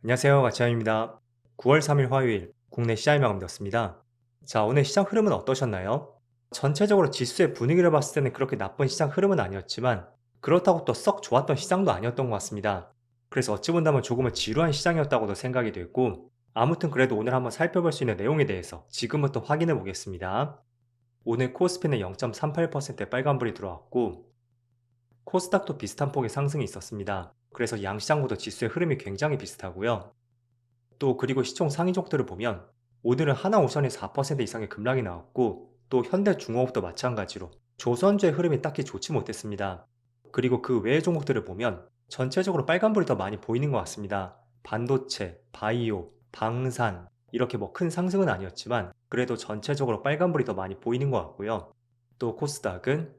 안녕하세요. 가치환입니다. 9월 3일 화요일 국내 시장이 마감되었습니다. 자, 오늘 시장 흐름은 어떠셨나요? 전체적으로 지수의 분위기를 봤을 때는 그렇게 나쁜 시장 흐름은 아니었지만 그렇다고 또 썩 좋았던 시장도 아니었던 것 같습니다. 그래서 어찌 본다면 조금은 지루한 시장이었다고도 생각이 됐고 아무튼 그래도 오늘 한번 살펴볼 수 있는 내용에 대해서 지금부터 확인해 보겠습니다. 오늘 코스피는 0.38%의 빨간불이 들어왔고 코스닥도 비슷한 폭의 상승이 있었습니다. 그래서 양시장보다 지수의 흐름이 굉장히 비슷하고요. 또 그리고 시총 상위종들을 보면 오늘은 하나오션이 4% 이상의 급락이 나왔고 또 현대중공업도 마찬가지로 조선주의 흐름이 딱히 좋지 못했습니다. 그리고 그 외의 종목들을 보면 전체적으로 빨간불이 더 많이 보이는 것 같습니다. 반도체, 바이오, 방산 이렇게 뭐 큰 상승은 아니었지만 그래도 전체적으로 빨간불이 더 많이 보이는 것 같고요. 또 코스닥은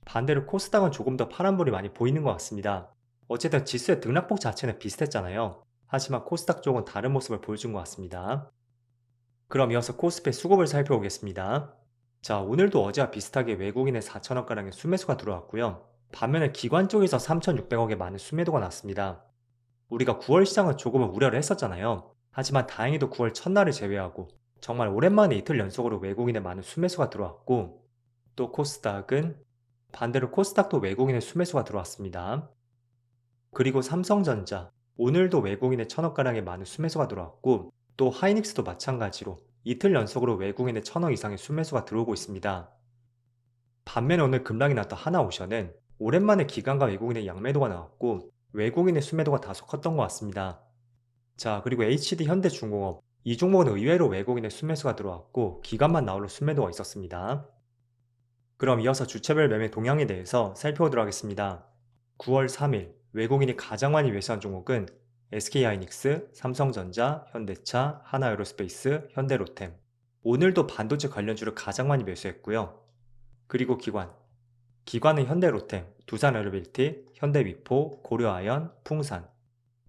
반대로 코스닥은 조금 더 파란불이 많이 보이는 것 같습니다. 어쨌든 지수의 등락폭 자체는 비슷했잖아요. 하지만 코스닥 쪽은 다른 모습을 보여준 것 같습니다. 그럼 이어서 코스피 수급을 살펴보겠습니다. 자, 오늘도 어제와 비슷하게 외국인의 4천억가량의 순매수가 들어왔고요. 반면에 기관 쪽에서 3,600억의 많은 순매도가 났습니다. 우리가 9월 시장은 조금은 우려를 했었잖아요. 하지만 다행히도 9월 첫날을 제외하고 정말 오랜만에 이틀 연속으로 외국인의 많은 순매수가 들어왔고 또 코스닥은 반대로 코스닥도 외국인의 순매수가 들어왔습니다. 그리고 삼성전자, 오늘도 외국인의 천억가량의 많은 순매수가 들어왔고 또 하이닉스도 마찬가지로 이틀 연속으로 외국인의 천억 이상의 순매수가 들어오고 있습니다. 반면에 오늘 급락이 났던 하나오션은 오랜만에 기관과 외국인의 양매도가 나왔고 외국인의 순매도가 다소 컸던 것 같습니다. 자, 그리고 HD 현대중공업 이 종목은 의외로 외국인의 순매수가 들어왔고 기관만 나홀로 순매도가 있었습니다. 그럼 이어서 주체별 매매 동향에 대해서 살펴보도록 하겠습니다. 9월 3일 외국인이 가장 많이 매수한 종목은 SK하이닉스, 삼성전자, 현대차, 하나에어로스페이스, 현대로템. 오늘도 반도체 관련주를 가장 많이 매수했고요. 그리고 기관은 현대로템, 두산에어로빌티, 현대위포, 고려아연, 풍산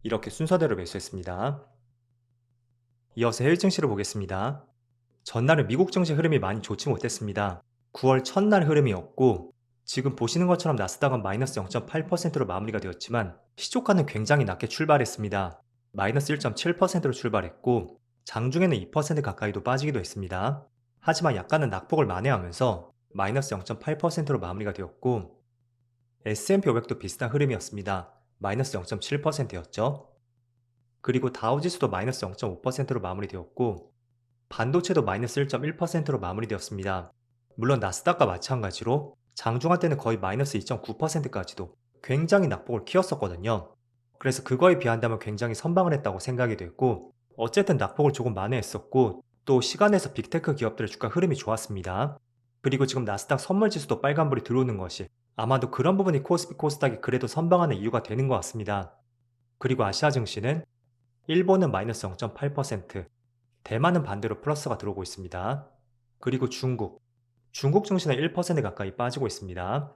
이렇게 순서대로 매수했습니다. 이어서 해외 증시를 보겠습니다. 전날은 미국 증시 흐름이 많이 좋지 못했습니다. 9월 첫날 흐름이었고 지금 보시는 것처럼 나스닥은 마이너스 0.8%로 마무리가 되었지만 시초가는 굉장히 낮게 출발했습니다. 마이너스 1.7%로 출발했고 장중에는 2% 가까이도 빠지기도 했습니다. 하지만 약간은 낙폭을 만회하면서 마이너스 0.8%로 마무리가 되었고 S&P 500도 비슷한 흐름이었습니다. 마이너스 0.7%였죠. 그리고 다우지수도 마이너스 0.5%로 마무리되었고 반도체도 마이너스 1.1%로 마무리되었습니다. 물론 나스닥과 마찬가지로 장중한 때는 거의 마이너스 2.9%까지도 굉장히 낙폭을 키웠었거든요. 그래서 그거에 비한다면 굉장히 선방을 했다고 생각이 됐고 어쨌든 낙폭을 조금 만회했었고 또 시간에서 빅테크 기업들의 주가 흐름이 좋았습니다. 그리고 지금 나스닥 선물지수도 빨간불이 들어오는 것이 아마도 그런 부분이 코스피 코스닥이 그래도 선방하는 이유가 되는 것 같습니다. 그리고 아시아 증시는 일본은 마이너스 0.8%, 대만은 반대로 플러스가 들어오고 있습니다. 그리고 중국 증시는 1% 가까이 빠지고 있습니다.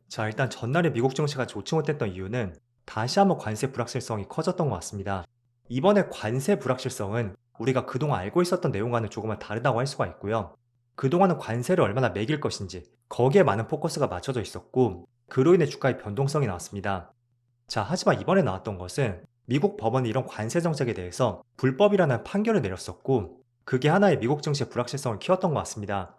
자, 일단 전날에 미국 증시가 좋지 못했던 이유는 다시 한번 관세 불확실성이 커졌던 것 같습니다. 이번에 관세 불확실성은 우리가 그동안 알고 있었던 내용과는 조금은 다르다고 할 수가 있고요. 그동안은 관세를 얼마나 매길 것인지 거기에 많은 포커스가 맞춰져 있었고 그로 인해 주가의 변동성이 나왔습니다. 자, 하지만 이번에 나왔던 것은 미국 법원이 이런 관세 정책에 대해서 불법이라는 판결을 내렸었고 그게 하나의 미국 증시의 불확실성을 키웠던 것 같습니다.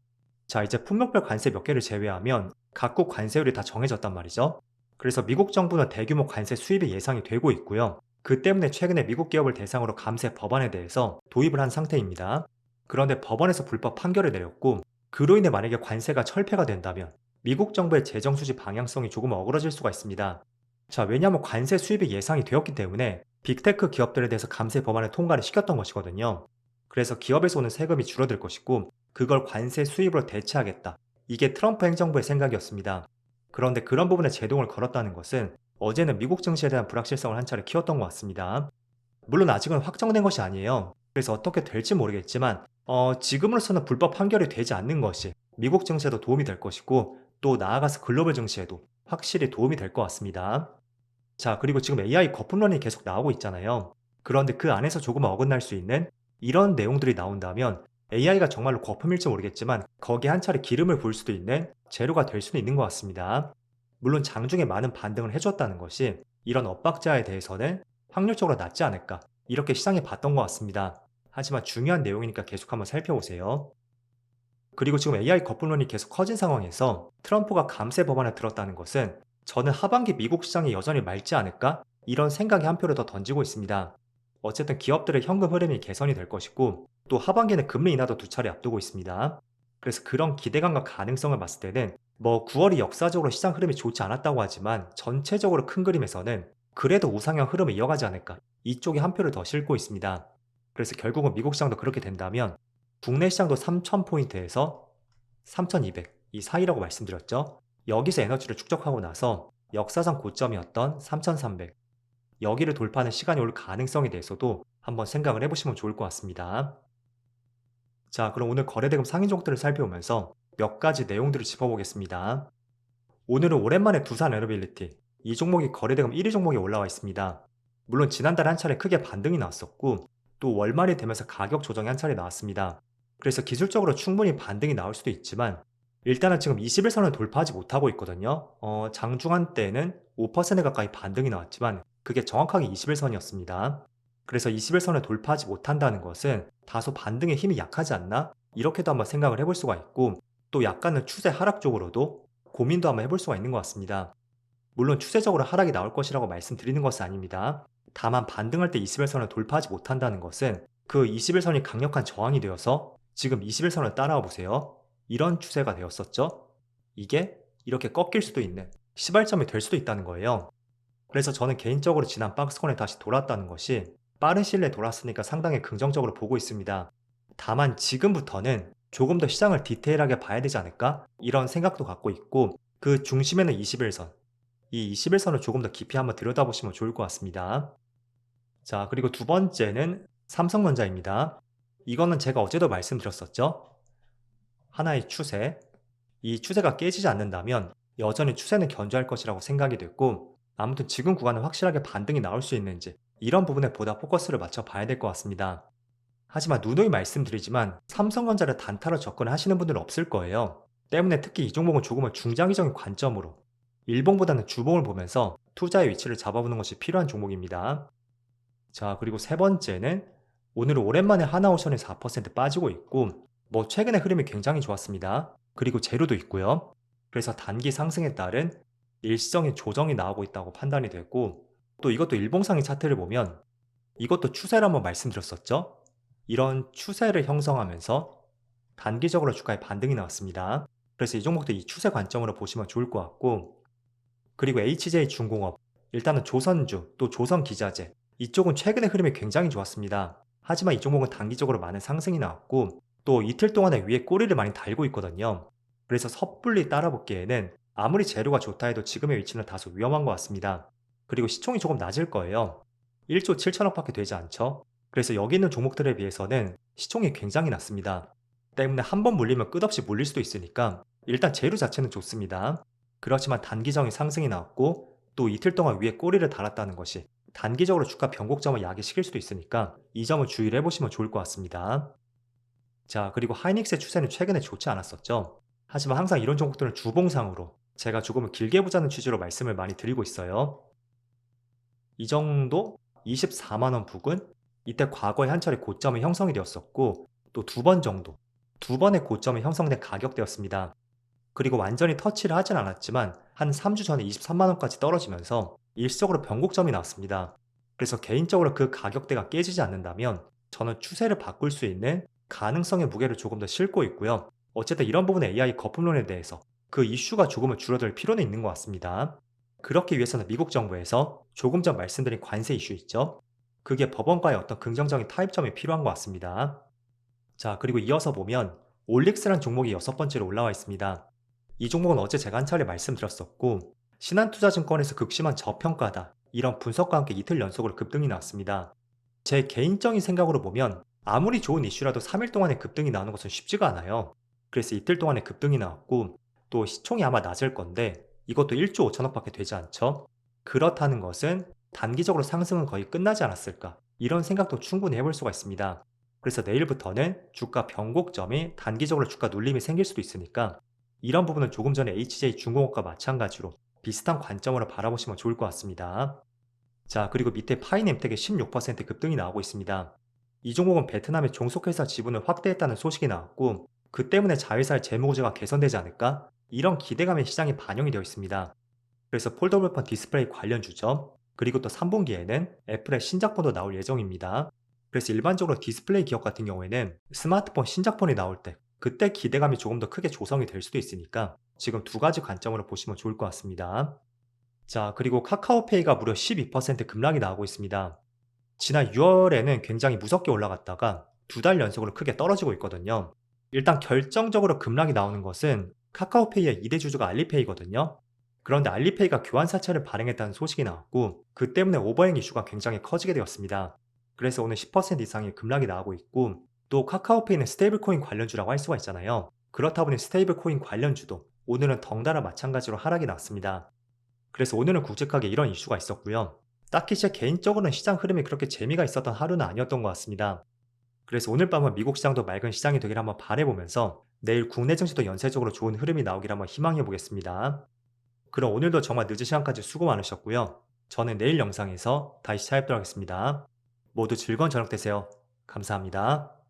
자, 이제 품목별 관세 몇 개를 제외하면 각국 관세율이 다 정해졌단 말이죠. 그래서 미국 정부는 대규모 관세 수입이 예상이 되고 있고요. 그 때문에 최근에 미국 기업을 대상으로 감세 법안에 대해서 도입을 한 상태입니다. 그런데 법원에서 불법 판결을 내렸고 그로 인해 만약에 관세가 철폐가 된다면 미국 정부의 재정 수지 방향성이 조금 어그러질 수가 있습니다. 자, 왜냐하면 관세 수입이 예상이 되었기 때문에 빅테크 기업들에 대해서 감세 법안을 통과를 시켰던 것이거든요. 그래서 기업에서 오는 세금이 줄어들 것이고 그걸 관세 수입으로 대체하겠다. 이게 트럼프 행정부의 생각이었습니다. 그런데 그런 부분에 제동을 걸었다는 것은 어제는 미국 증시에 대한 불확실성을 한 차례 키웠던 것 같습니다. 물론 아직은 확정된 것이 아니에요. 그래서 어떻게 될지 모르겠지만 지금으로서는 불법 판결이 되지 않는 것이 미국 증시에도 도움이 될 것이고 또 나아가서 글로벌 증시에도 확실히 도움이 될 것 같습니다. 자, 그리고 지금 AI 거품론이 계속 나오고 있잖아요. 그런데 그 안에서 조금 어긋날 수 있는 이런 내용들이 나온다면 AI가 정말로 거품일지 모르겠지만 거기에 한 차례 기름을 부을 수도 있는 재료가 될 수는 있는 것 같습니다. 물론 장중에 많은 반등을 해줬다는 것이 이런 엇박자에 대해서는 확률적으로 낮지 않을까 이렇게 시장이 봤던 것 같습니다. 하지만 중요한 내용이니까 계속 한번 살펴보세요. 그리고 지금 AI 거품론이 계속 커진 상황에서 트럼프가 감세 법안을 들었다는 것은 저는 하반기 미국 시장이 여전히 맑지 않을까? 이런 생각이 한 표를 더 던지고 있습니다. 어쨌든 기업들의 현금 흐름이 개선이 될 것이고 또 하반기는 금리 인하도 두 차례 앞두고 있습니다. 그래서 그런 기대감과 가능성을 봤을 때는 9월이 역사적으로 시장 흐름이 좋지 않았다고 하지만 전체적으로 큰 그림에서는 그래도 우상향 흐름을 이어가지 않을까 이쪽에 한 표를 더 싣고 있습니다. 그래서 결국은 미국 시장도 그렇게 된다면 국내 시장도 3,000포인트에서 3,200 이 사이라고 말씀드렸죠. 여기서 에너지를 축적하고 나서 역사상 고점이었던 3,300 여기를 돌파하는 시간이 올 가능성에 대해서도 한번 생각을 해보시면 좋을 것 같습니다. 자, 그럼 오늘 거래대금 상위 종목들을 살펴보면서 몇 가지 내용들을 짚어보겠습니다. 오늘은 오랜만에 두산 에너빌리티 이 종목이 거래대금 1위 종목에 올라와 있습니다. 물론 지난달에 한 차례 크게 반등이 나왔었고 또 월말이 되면서 가격 조정이 한 차례 나왔습니다. 그래서 기술적으로 충분히 반등이 나올 수도 있지만 일단은 지금 21선을 돌파하지 못하고 있거든요. 장중한 때에는 5% 가까이 반등이 나왔지만 그게 정확하게 21선이었습니다. 그래서 21선을 돌파하지 못한다는 것은 다소 반등의 힘이 약하지 않나? 이렇게도 한번 생각을 해볼 수가 있고 또 약간은 추세 하락 쪽으로도 고민도 한번 해볼 수가 있는 것 같습니다. 물론 추세적으로 하락이 나올 것이라고 말씀드리는 것은 아닙니다. 다만 반등할 때 21선을 돌파하지 못한다는 것은 그 21선이 강력한 저항이 되어서 지금 21선을 따라와 보세요. 이런 추세가 되었었죠. 이게 이렇게 꺾일 수도 있는 시발점이 될 수도 있다는 거예요. 그래서 저는 개인적으로 지난 박스권에 다시 돌았다는 것이 빠른 시일 내에 돌았으니까 상당히 긍정적으로 보고 있습니다. 다만 지금부터는 조금 더 시장을 디테일하게 봐야 되지 않을까? 이런 생각도 갖고 있고 그 중심에는 21선 이 21선을 조금 더 깊이 한번 들여다보시면 좋을 것 같습니다. 자, 그리고 두 번째는 삼성전자입니다. 이거는 제가 어제도 말씀드렸었죠. 하나의 추세. 이 추세가 깨지지 않는다면 여전히 추세는 견조할 것이라고 생각이 됐고 아무튼 지금 구간은 확실하게 반등이 나올 수 있는지 이런 부분에 보다 포커스를 맞춰 봐야 될 것 같습니다. 하지만 누누이 말씀드리지만 삼성전자를 단타로 접근하시는 분들은 없을 거예요. 때문에 특히 이 종목은 조금은 중장기적인 관점으로 일봉보다는 주봉을 보면서 투자의 위치를 잡아보는 것이 필요한 종목입니다. 자, 그리고 세 번째는 오늘은 오랜만에 하나오션이 4% 빠지고 있고 최근에 흐름이 굉장히 좋았습니다. 그리고 재료도 있고요. 그래서 단기 상승에 따른 일시적인 조정이 나오고 있다고 판단이 되고 또 이것도 일봉상의 차트를 보면 이것도 추세를 한번 말씀드렸었죠. 이런 추세를 형성하면서 단기적으로 주가에 반등이 나왔습니다. 그래서 이 종목도 이 추세 관점으로 보시면 좋을 것 같고 그리고 HJ중공업, 일단은 조선주, 또 조선기자재 이쪽은 최근의 흐름이 굉장히 좋았습니다. 하지만 이 종목은 단기적으로 많은 상승이 나왔고 또 이틀 동안에 위에 꼬리를 많이 달고 있거든요. 그래서 섣불리 따라붙기에는 아무리 재료가 좋다 해도 지금의 위치는 다소 위험한 것 같습니다. 그리고 시총이 조금 낮을 거예요. 1조 7천억밖에 되지 않죠. 그래서 여기 있는 종목들에 비해서는 시총이 굉장히 낮습니다. 때문에 한 번 물리면 끝없이 물릴 수도 있으니까 일단 재료 자체는 좋습니다. 그렇지만 단기적인 상승이 나왔고 또 이틀 동안 위에 꼬리를 달았다는 것이 단기적으로 주가 변곡점을 야기시킬 수도 있으니까 이 점을 주의를 해보시면 좋을 것 같습니다. 자, 그리고 하이닉스의 추세는 최근에 좋지 않았었죠. 하지만 항상 이런 종목들은 주봉상으로 제가 조금은 길게 보자는 취지로 말씀을 많이 드리고 있어요. 이 정도 24만원 부근 이때 과거에 한 차례 고점이 형성이 되었었고 또 두 번 정도 두 번의 고점이 형성된 가격대였습니다. 그리고 완전히 터치를 하진 않았지만 한 3주 전에 23만원까지 떨어지면서 일시적으로 변곡점이 나왔습니다. 그래서 개인적으로 그 가격대가 깨지지 않는다면 저는 추세를 바꿀 수 있는 가능성의 무게를 조금 더 싣고 있고요. 어쨌든 이런 부분의 AI 거품론에 대해서 그 이슈가 조금은 줄어들 필요는 있는 것 같습니다. 그렇기 위해서는 미국 정부에서 조금 전 말씀드린 관세 이슈 있죠. 그게 법원과의 어떤 긍정적인 타협점이 필요한 것 같습니다. 자, 그리고 이어서 보면 올릭스라는 종목이 여섯 번째로 올라와 있습니다. 이 종목은 어제 제가 한 차례 말씀드렸었고 신한투자증권에서 극심한 저평가다 이런 분석과 함께 이틀 연속으로 급등이 나왔습니다. 제 개인적인 생각으로 보면 아무리 좋은 이슈라도 3일 동안에 급등이 나오는 것은 쉽지가 않아요. 그래서 이틀 동안에 급등이 나왔고 또 시총이 아마 낮을 건데 이것도 1조 5천억밖에 되지 않죠. 그렇다는 것은 단기적으로 상승은 거의 끝나지 않았을까 이런 생각도 충분히 해볼 수가 있습니다. 그래서 내일부터는 주가 변곡점이 단기적으로 주가 눌림이 생길 수도 있으니까 이런 부분은 조금 전에 HJ중공업과 마찬가지로 비슷한 관점으로 바라보시면 좋을 것 같습니다. 자, 그리고 밑에 파이nem텍의 16% 급등이 나오고 있습니다. 이 종목은 베트남의 종속회사 지분을 확대했다는 소식이 나왔고, 그 때문에 자회사의 재무구조가 개선되지 않을까? 이런 기대감에 시장이 반영이 되어 있습니다. 그래서 폴더블 디스플레이 관련주죠. 그리고 또 3분기에는 애플의 신작폰도 나올 예정입니다. 그래서 일반적으로 디스플레이 기업 같은 경우에는 스마트폰 신작폰이 나올 때 그때 기대감이 조금 더 크게 조성이 될 수도 있으니까 지금 두 가지 관점으로 보시면 좋을 것 같습니다. 자, 그리고 카카오페이가 무려 12% 급락이 나오고 있습니다. 지난 6월에는 굉장히 무섭게 올라갔다가 두 달 연속으로 크게 떨어지고 있거든요. 일단 결정적으로 급락이 나오는 것은 카카오페이의 2대 주주가 알리페이거든요. 그런데 알리페이가 교환 사채를 발행했다는 소식이 나왔고 그 때문에 오버행 이슈가 굉장히 커지게 되었습니다. 그래서 오늘 10% 이상의 급락이 나오고 있고 또 카카오페이는 스테이블코인 관련주라고 할 수가 있잖아요. 그렇다 보니 스테이블코인 관련주도 오늘은 덩달아 마찬가지로 하락이 났습니다. 그래서 오늘은 굵직하게 이런 이슈가 있었고요. 딱히 제 개인적으로는 시장 흐름이 그렇게 재미가 있었던 하루는 아니었던 것 같습니다. 그래서 오늘 밤은 미국 시장도 맑은 시장이 되길 한번 바라보면서 내일 국내 증시도 연쇄적으로 좋은 흐름이 나오길 한번 희망해 보겠습니다. 그럼 오늘도 정말 늦은 시간까지 수고 많으셨고요. 저는 내일 영상에서 다시 찾아뵙도록 하겠습니다. 모두 즐거운 저녁 되세요. 감사합니다.